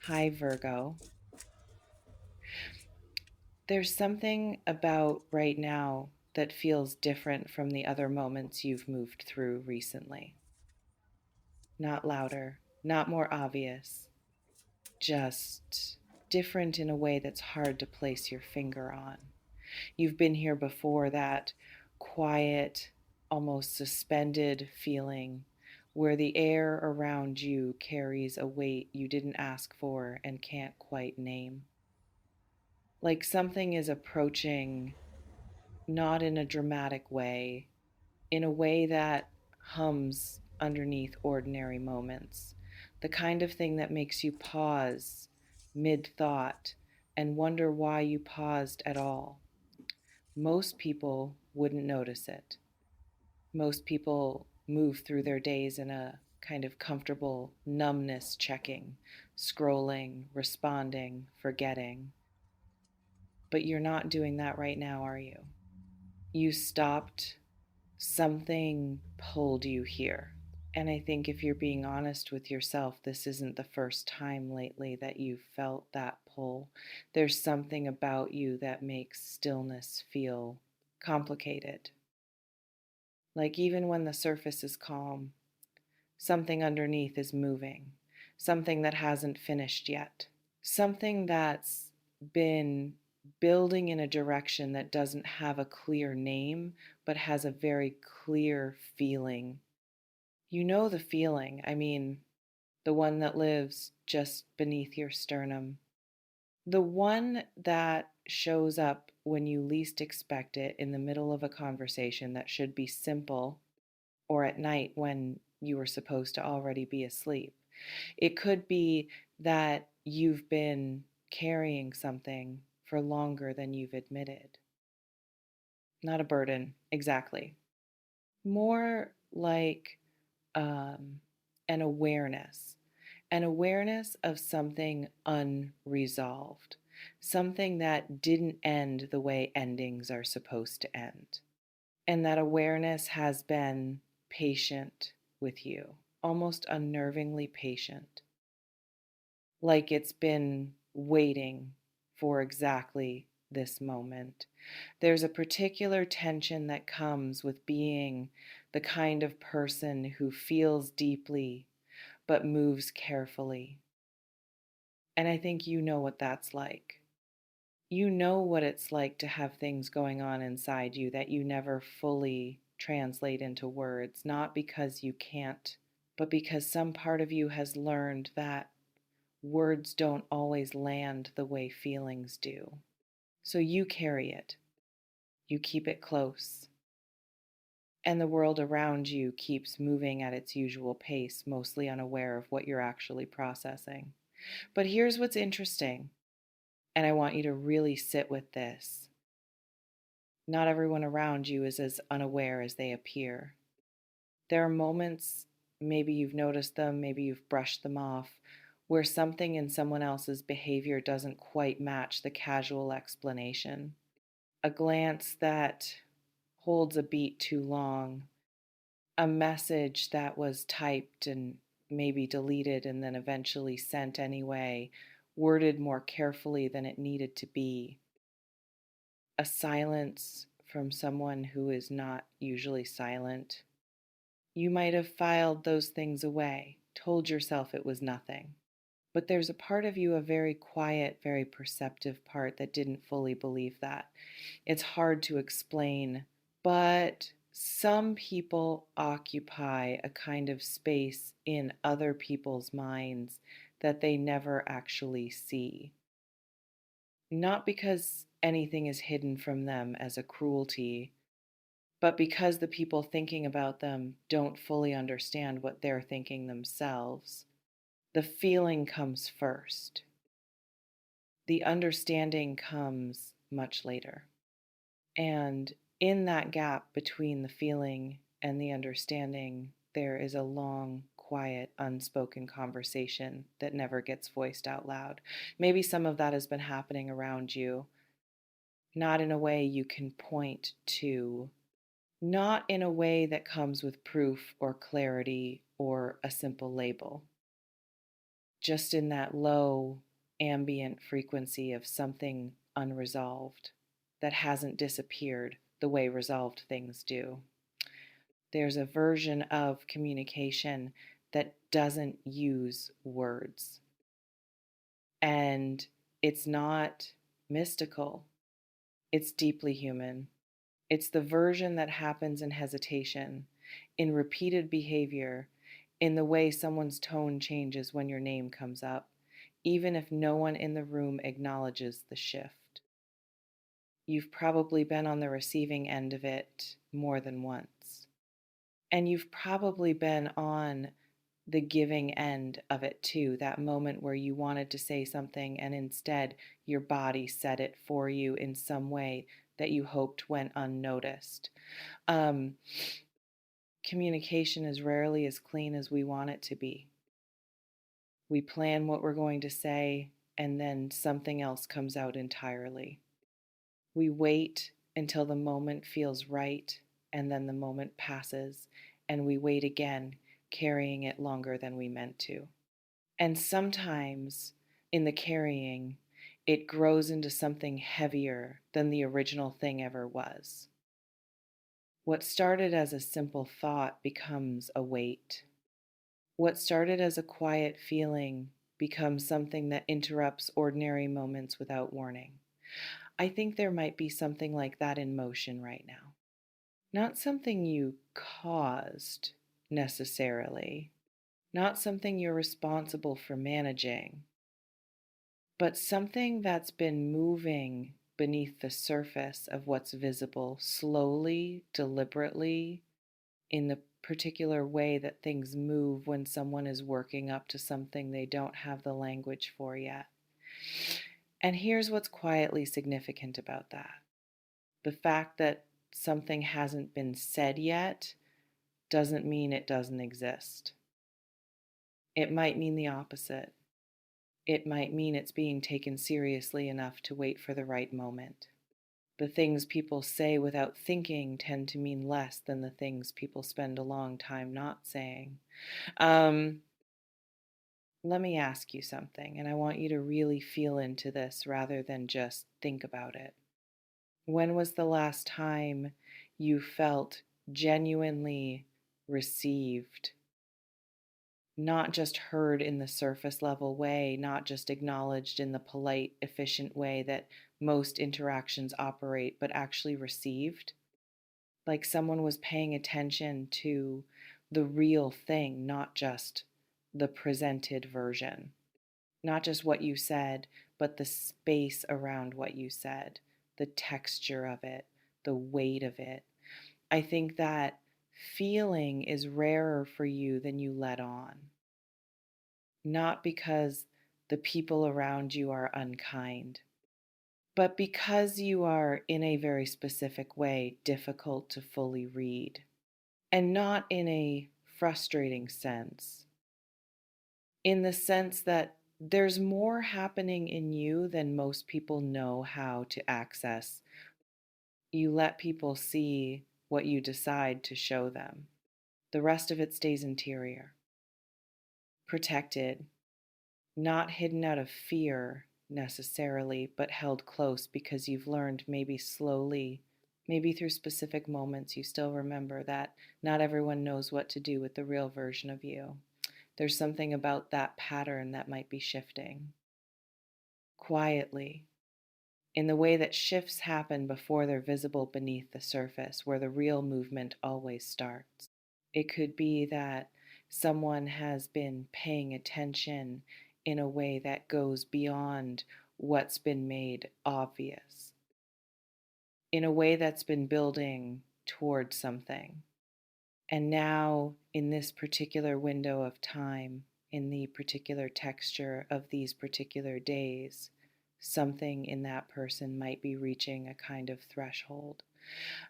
Hi, Virgo. There's something about right now that feels different from the other moments you've moved through recently. Not louder, not more obvious, just different in a way that's hard to place your finger on. You've been here before, that quiet, almost suspended feeling where the air around you carries a weight you didn't ask for and can't quite name. Like something is approaching, not in a dramatic way, in a way that hums underneath ordinary moments. The kind of thing that makes you pause mid thought and wonder why you paused at all. Most people wouldn't notice it. Most people move through their days in a kind of comfortable numbness checking, scrolling, responding, forgetting. But you're not doing that right now, are you? You stopped, something pulled you here. And I think if you're being honest with yourself, this isn't the first time lately that you've felt that pull. There's something about you that makes stillness feel complicated. Like even when the surface is calm, something underneath is moving, something that hasn't finished yet, something that's been building in a direction that doesn't have a clear name, but has a very clear feeling. You know the feeling, I mean, the one that lives just beneath your sternum, the one that shows up when you least expect it in the middle of a conversation that should be simple, or at night when you were supposed to already be asleep. It could be that you've been carrying something for longer than you've admitted. Not a burden, exactly. More like um, an awareness, an awareness of something unresolved, something that didn't end the way endings are supposed to end. And that awareness has been patient with you, almost unnervingly patient, like it's been waiting for exactly this moment. There's a particular tension that comes with being the kind of person who feels deeply but moves carefully. And I think you know what that's like. You know what it's like to have things going on inside you that you never fully translate into words, not because you can't, but because some part of you has learned that words don't always land the way feelings do. So you carry it, you keep it close, and the world around you keeps moving at its usual pace, mostly unaware of what you're actually processing. But here's what's interesting, and I want you to really sit with this. Not everyone around you is as unaware as they appear. There are moments, maybe you've noticed them, maybe you've brushed them off, where something in someone else's behavior doesn't quite match the casual explanation. A glance that holds a beat too long, a message that was typed and maybe deleted and then eventually sent anyway, worded more carefully than it needed to be, a silence from someone who is not usually silent. You might have filed those things away, told yourself it was nothing. But there's a part of you, a very quiet, very perceptive part, that didn't fully believe that. It's hard to explain, but some people occupy a kind of space in other people's minds that they never actually see. Not because anything is hidden from them as a cruelty, but because the people thinking about them don't fully understand what they're thinking themselves. The feeling comes first. The understanding comes much later. And in that gap between the feeling and the understanding, there is a long, quiet, unspoken conversation that never gets voiced out loud. Maybe some of that has been happening around you, not in a way you can point to, not in a way that comes with proof or clarity or a simple label. just in that low ambient frequency of something unresolved that hasn't disappeared the way resolved things do. There's a version of communication that doesn't use words. And it's not mystical, it's deeply human. It's the version that happens in hesitation, in repeated behavior, in the way someone's tone changes when your name comes up, even if no one in the room acknowledges the shift. You've probably been on the receiving end of it more than once. And you've probably been on the giving end of it too, that moment where you wanted to say something and instead your body said it for you in some way that you hoped went unnoticed. Um, Communication is rarely as clean as we want it to be. We plan what we're going to say, and then something else comes out entirely. We wait until the moment feels right, and then the moment passes, and we wait again, carrying it longer than we meant to. And sometimes in the carrying, it grows into something heavier than the original thing ever was. What started as a simple thought becomes a weight. What started as a quiet feeling becomes something that interrupts ordinary moments without warning. I think there might be something like that in motion right now. Not something you caused necessarily, not something you're responsible for managing, but something that's been moving beneath the surface of what's visible slowly, deliberately, in the particular way that things move when someone is working up to something they don't have the language for yet. And here's what's quietly significant about that: the fact that something hasn't been said yet doesn't mean it doesn't exist. It might mean the opposite. It might mean it's being taken seriously enough to wait for the right moment. The things people say without thinking tend to mean less than the things people spend a long time not saying. Um, Let me ask you something, and I want you to really feel into this rather than just think about it. When was the last time you felt genuinely received? Not just heard in the surface level way, not just acknowledged in the polite, efficient way that most interactions operate, but actually received? Like someone was paying attention to the real thing, not just the presented version. Not just what you said, but the space around what you said, the texture of it, the weight of it. I think that feeling is rarer for you than you let on. Not because the people around you are unkind, but because you are, in a very specific way, difficult to fully read. And not in a frustrating sense, in the sense that there's more happening in you than most people know how to access. You let people see what you decide to show them. The rest of it stays interior, protected, not hidden out of fear necessarily, but held close because you've learned, maybe slowly, maybe through specific moments, you still remember that not everyone knows what to do with the real version of you. There's something about that pattern that might be shifting quietly, in the way that shifts happen before they're visible beneath the surface, where the real movement always starts. It could be that someone has been paying attention in a way that goes beyond what's been made obvious, in a way that's been building towards something. And now, in this particular window of time, in the particular texture of these particular days, something in that person might be reaching a kind of threshold.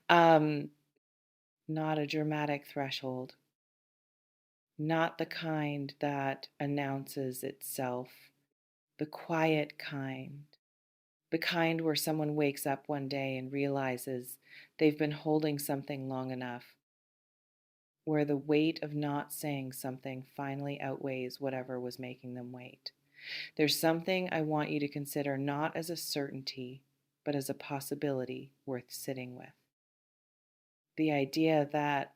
Um, Not a dramatic threshold, not the kind that announces itself, the quiet kind, the kind where someone wakes up one day and realizes they've been holding something long enough. where the weight of not saying something finally outweighs whatever was making them wait. There's something I want you to consider not as a certainty, but as a possibility worth sitting with. The idea that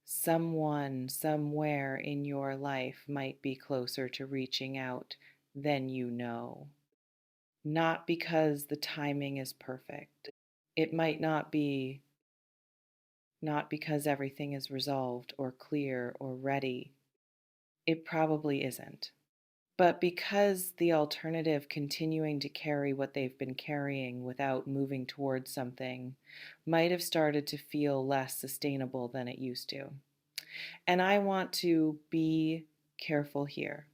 someone somewhere in your life might be closer to reaching out than you know. Not because the timing is perfect. It might not be, not because everything is resolved or clear or ready. It probably isn't. But because the alternative, continuing to carry what they've been carrying without moving towards something, might have started to feel less sustainable than it used to. And I want to be careful here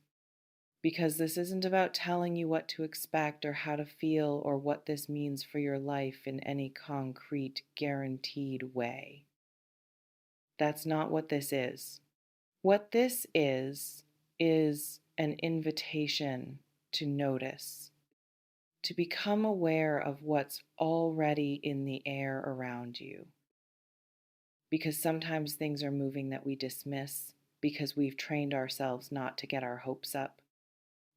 because this isn't about telling you what to expect or how to feel or what this means for your life in any concrete, guaranteed way. That's not what this is. What this is an invitation to notice, to become aware of what's already in the air around you. Because sometimes things are moving that we dismiss because we've trained ourselves not to get our hopes up.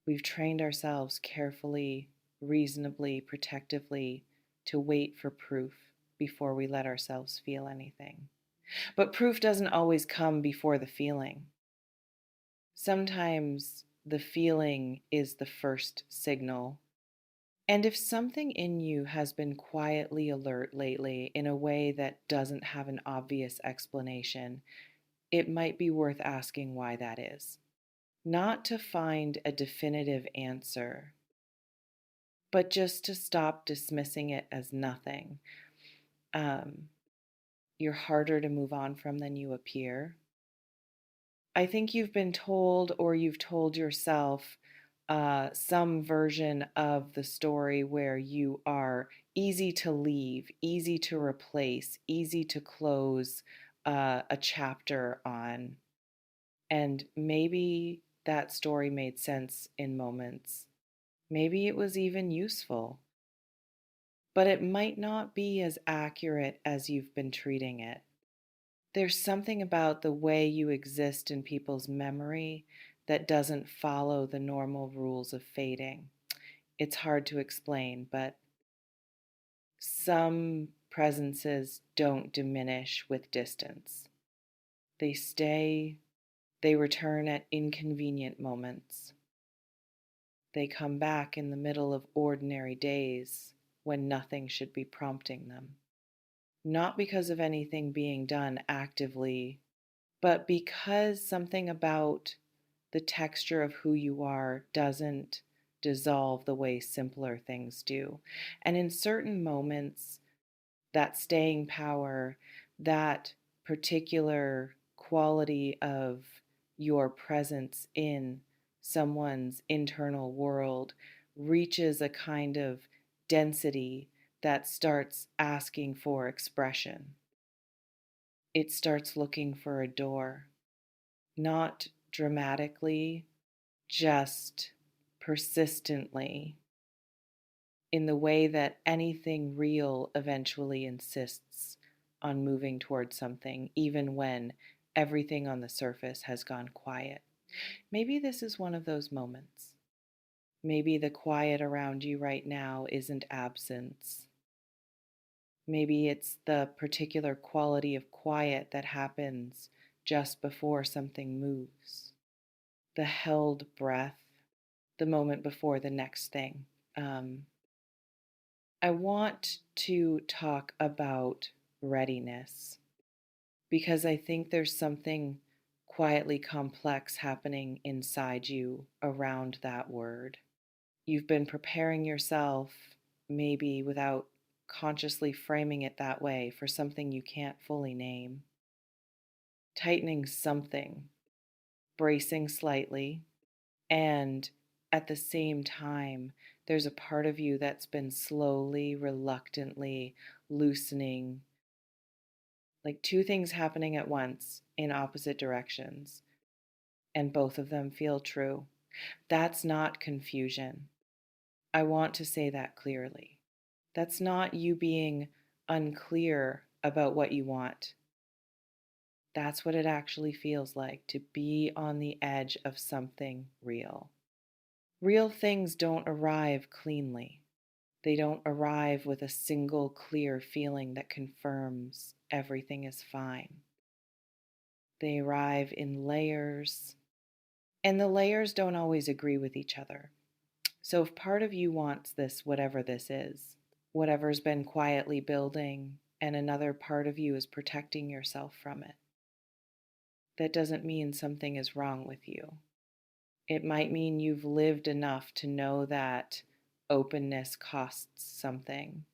We've trained ourselves carefully, reasonably, protectively to wait for proof before we let ourselves feel anything. But proof doesn't always come before the feeling. Sometimes the feeling is the first signal. And if something in you has been quietly alert lately in a way that doesn't have an obvious explanation, it might be worth asking why that is. Not to find a definitive answer, but just to stop dismissing it as nothing. Um, you're harder to move on from than you appear. I think you've been told, or you've told yourself, some version of the story where you are easy to leave, easy to replace, easy to close a chapter on. And maybe that story made sense in moments. Maybe it was even useful, but it might not be as accurate as you've been treating it. There's something about the way you exist in people's memory that doesn't follow the normal rules of fading. It's hard to explain, but some presences don't diminish with distance. They stay, they return at inconvenient moments. They come back in the middle of ordinary days when nothing should be prompting them. Not because of anything being done actively, but because something about the texture of who you are doesn't dissolve the way simpler things do. And in certain moments, that staying power, that particular quality of your presence in someone's internal world reaches a kind of density that starts asking for expression. It starts looking for a door, not dramatically, just persistently, in the way that anything real eventually insists on moving towards something, even when everything on the surface has gone quiet. Maybe this is one of those moments. Maybe the quiet around you right now isn't absence. Maybe it's the particular quality of quiet that happens just before something moves. The held breath, the moment before the next thing. Um, I want to talk about readiness because I think there's something quietly complex happening inside you around that word. You've been preparing yourself, maybe without consciously framing it that way, for something you can't fully name. Tightening something, bracing slightly, and at the same time, there's a part of you that's been slowly, reluctantly loosening, like two things happening at once in opposite directions, and both of them feel true. That's not confusion. I want to say that clearly. That's not you being unclear about what you want. That's what it actually feels like to be on the edge of something real. Real things don't arrive cleanly. They don't arrive with a single clear feeling that confirms everything is fine. They arrive in layers, and the layers don't always agree with each other. So if part of you wants this, whatever this is, whatever's been quietly building, and another part of you is protecting yourself from it, that doesn't mean something is wrong with you. It might mean you've lived enough to know that openness costs something,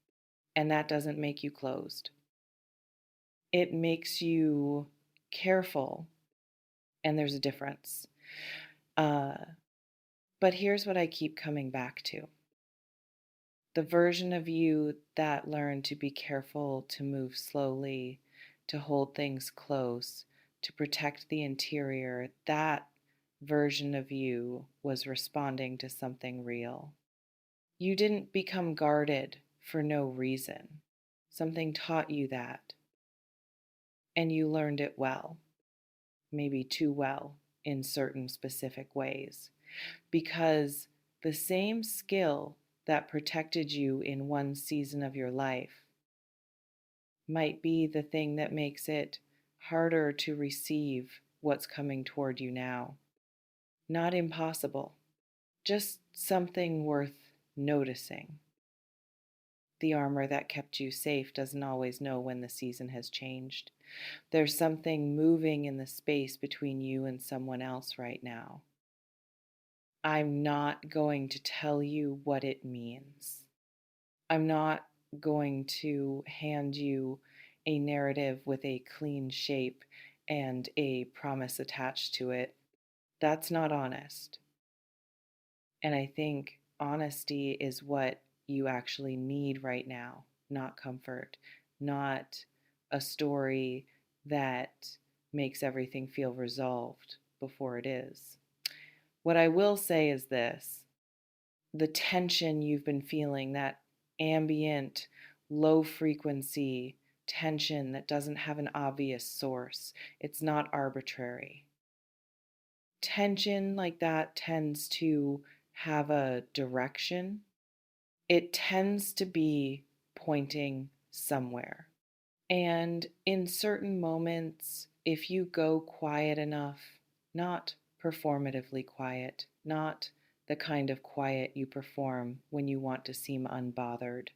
and that doesn't make you closed. It makes you careful, and there's a difference. Uh, but here's what I keep coming back to: the version of you that learned to be careful, to move slowly, to hold things close, to protect the interior, that version of you was responding to something real. You didn't become guarded for no reason. Something taught you that, and you learned it well, maybe too well in certain specific ways, because the same skill that protected you in one season of your life might be the thing that makes it harder to receive what's coming toward you now. Not impossible, just something worth noticing. The armor that kept you safe doesn't always know when the season has changed. There's something moving in the space between you and someone else right now. I'm not going to tell you what it means. I'm not going to hand you a narrative with a clean shape and a promise attached to it. That's not honest. And I think honesty is what you actually need right now, not comfort, not a story that makes everything feel resolved before it is. What I will say is this: the tension you've been feeling, that ambient, low frequency tension that doesn't have an obvious source, it's not arbitrary. Tension like that tends to have a direction, it tends to be pointing somewhere. And in certain moments, if you go quiet enough, not performatively quiet, not the kind of quiet you perform when you want to seem unbothered,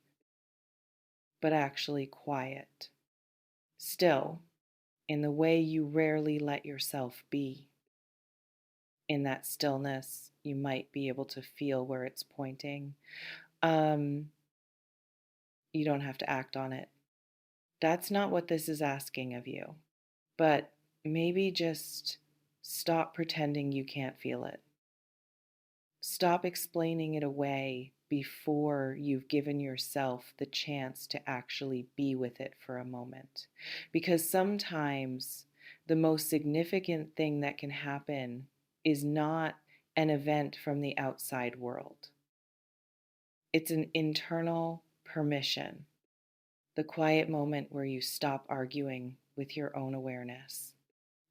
but actually quiet, still, in the way you rarely let yourself be. In that stillness, you might be able to feel where it's pointing. Um, you don't have to act on it. That's not what this is asking of you. But maybe just stop pretending you can't feel it. Stop explaining it away before you've given yourself the chance to actually be with it for a moment. Because sometimes the most significant thing that can happen is not an event from the outside world, it's an internal permission, the quiet moment where you stop arguing with your own awareness.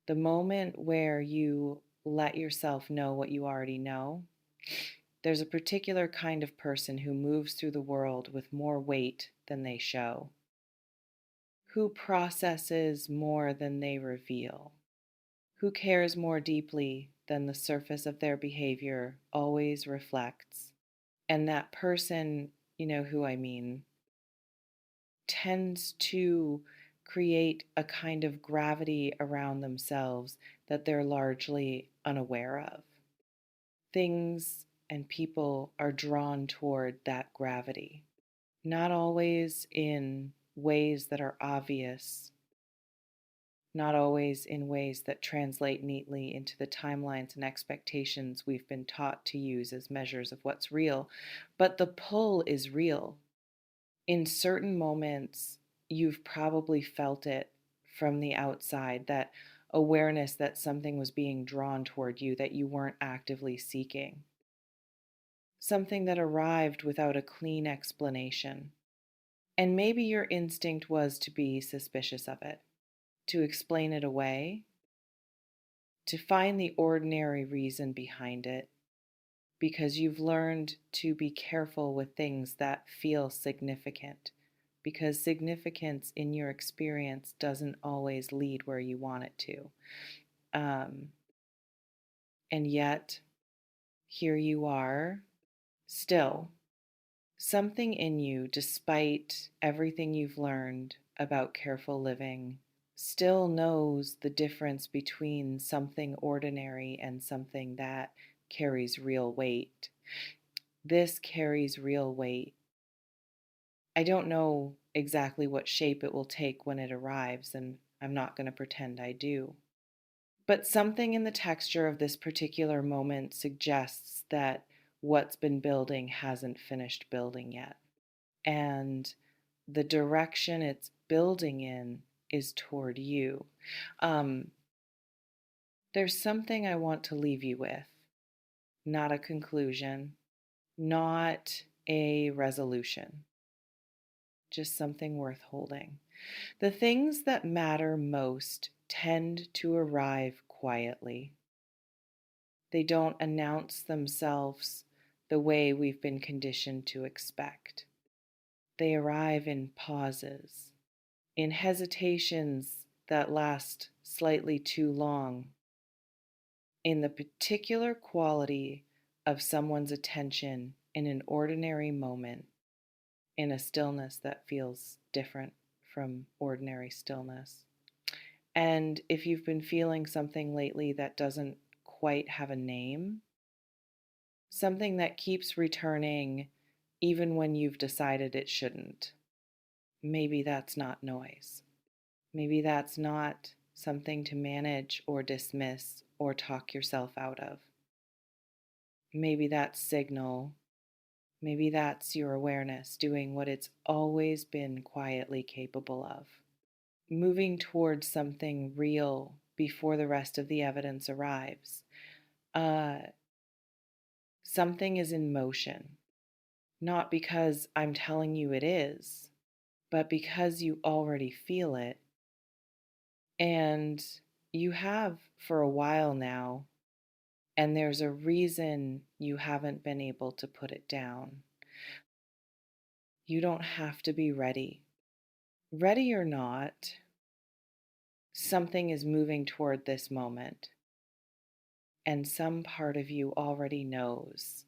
The moment where you let yourself know what you already know. There's a particular kind of person who moves through the world with more weight than they show, who processes more than they reveal, who cares more deeply than the surface of their behavior always reflects. And that person, you know who I mean, tends to create a kind of gravity around themselves that they're largely unaware of. Things and people are drawn toward that gravity, not always in ways that are obvious, not always in ways that translate neatly into the timelines and expectations we've been taught to use as measures of what's real, but the pull is real. In certain moments, you've probably felt it from the outside, that awareness that something was being drawn toward you that you weren't actively seeking, something that arrived without a clean explanation. And maybe your instinct was to be suspicious of it. to explain it away, to find the ordinary reason behind it, because you've learned to be careful with things that feel significant, because significance in your experience doesn't always lead where you want it to. Um, and yet, here you are, still, something in you, despite everything you've learned about careful living, still knows the difference between something ordinary and something that carries real weight. This carries real weight. I don't know exactly what shape it will take when it arrives, and I'm not going to pretend I do. But something in the texture of this particular moment suggests that what's been building hasn't finished building yet. And the direction it's building in is toward you. Um, there's something I want to leave you with, not a conclusion, not a resolution, just something worth holding. The things that matter most tend to arrive quietly. They don't announce themselves the way we've been conditioned to expect. They arrive in pauses, in hesitations that last slightly too long, in the particular quality of someone's attention in an ordinary moment, in a stillness that feels different from ordinary stillness. And if you've been feeling something lately that doesn't quite have a name, something that keeps returning even when you've decided it shouldn't, maybe that's not noise. Maybe that's not something to manage or dismiss or talk yourself out of. Maybe that's signal. Maybe that's your awareness doing what it's always been quietly capable of, moving towards something real before the rest of the evidence arrives. Uh, Something is in motion, not because I'm telling you it is, but because you already feel it. And you have for a while now, and there's a reason you haven't been able to put it down. You don't have to be ready. Ready or not, something is moving toward this moment, and some part of you already knows